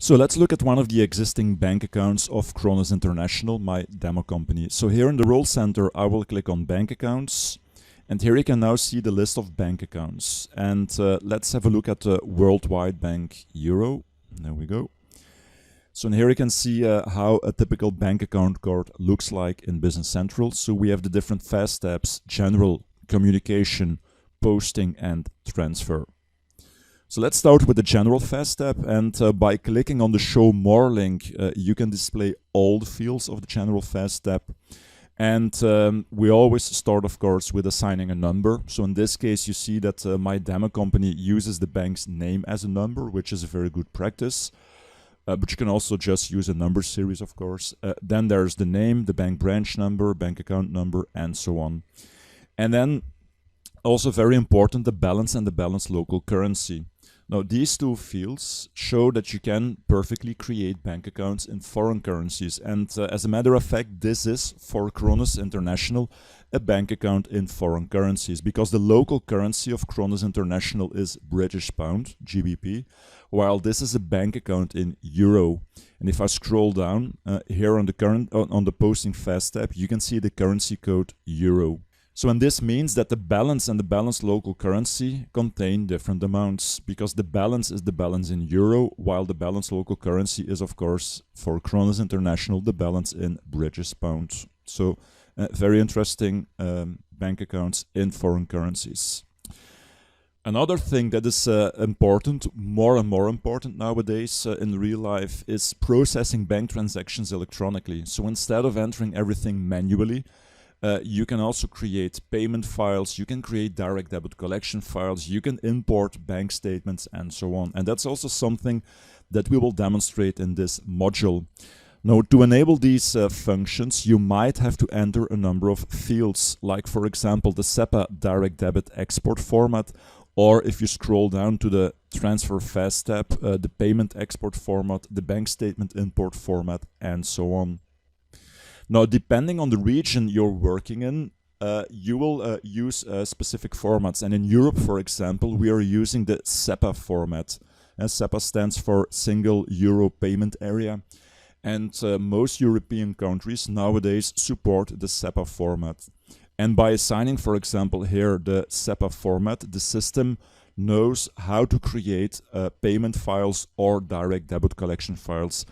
So let's look at one of the existing bank accounts of Kronos International, my demo company. So here in the role center, I will click on bank accounts. And here you can now see the list of bank accounts. And let's have a look at the Worldwide Bank Euro. There we go. So in here you can see how a typical bank account card looks like in Business Central. So we have the different fast steps: general, communication, posting, and transfer. So let's start with the general fast step, and by clicking on the show more link, you can display all the fields of the general fast step. And we always start, of course, with assigning a number. So in this case, you see that my demo company uses the bank's name as a number, which is a very good practice. But you can also just use a number series, of course. Then there's the name, the bank branch number, bank account number, and so on. And then also very important, the balance and the balance local currency. Now, these two fields show that you can perfectly create bank accounts in foreign currencies. And as a matter of fact, this is, for Kronos International, a bank account in foreign currencies, because the local currency of Kronos International is British pound, GBP, while this is a bank account in euro. And if I scroll down here on the posting fast step, you can see the currency code euro. So and this means that the balance and the balance local currency contain different amounts, because the balance is the balance in euro, while the balance local currency is, of course, for Kronos International, the balance in British pound. So very interesting bank accounts in foreign currencies. Another thing that is important, more and more important nowadays in real life, is processing bank transactions electronically. So instead of entering everything manually, you can also create payment files, you can create direct debit collection files, you can import bank statements, and so on. And that's also something that we will demonstrate in this module. Now, to enable these functions, you might have to enter a number of fields, like, for example, the SEPA direct debit export format, or if you scroll down to the transfer fast step, the payment export format, the bank statement import format, and so on. Now, depending on the region you're working in, you will use specific formats. And in Europe, for example, we are using the SEPA format. SEPA stands for Single Euro Payment Area. And most European countries nowadays support the SEPA format. And by assigning, for example, here the SEPA format, the system knows how to create payment files or direct debit collection files,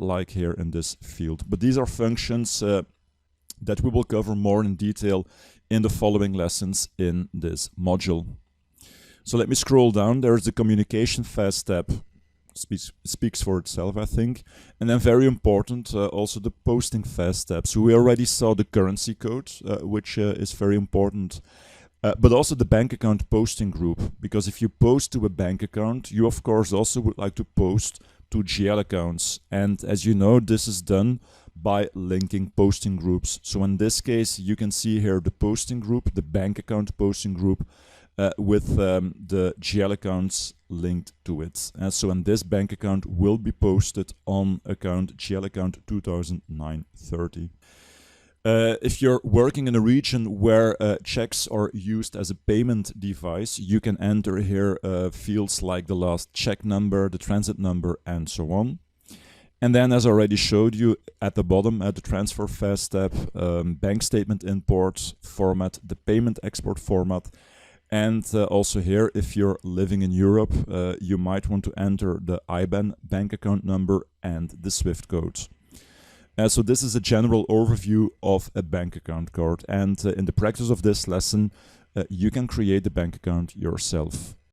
like here in this field. But these are functions that we will cover more in detail in the following lessons in this module. So let me scroll down. There's the communication fast step. Speaks for itself, I think. And then very important, also the posting fast step. So we already saw the currency code, which is very important. But also the bank account posting group, because if you post to a bank account, you of course also would like to post to GL accounts. And as you know, this is done by linking posting groups. So in this case, you can see here the posting group, the bank account posting group, with the GL accounts linked to it. And so in this bank account will be posted on account GL account 2009-30. If you're working in a region where checks are used as a payment device, you can enter here fields like the last check number, the transit number, and so on. And then, as I already showed you at the bottom, at the transfer fast step, bank statement import format, the payment export format, and also here, if you're living in Europe, you might want to enter the IBAN bank account number and the SWIFT code. So this is a general overview of a bank account card, and in the practice of this lesson, you can create the bank account yourself.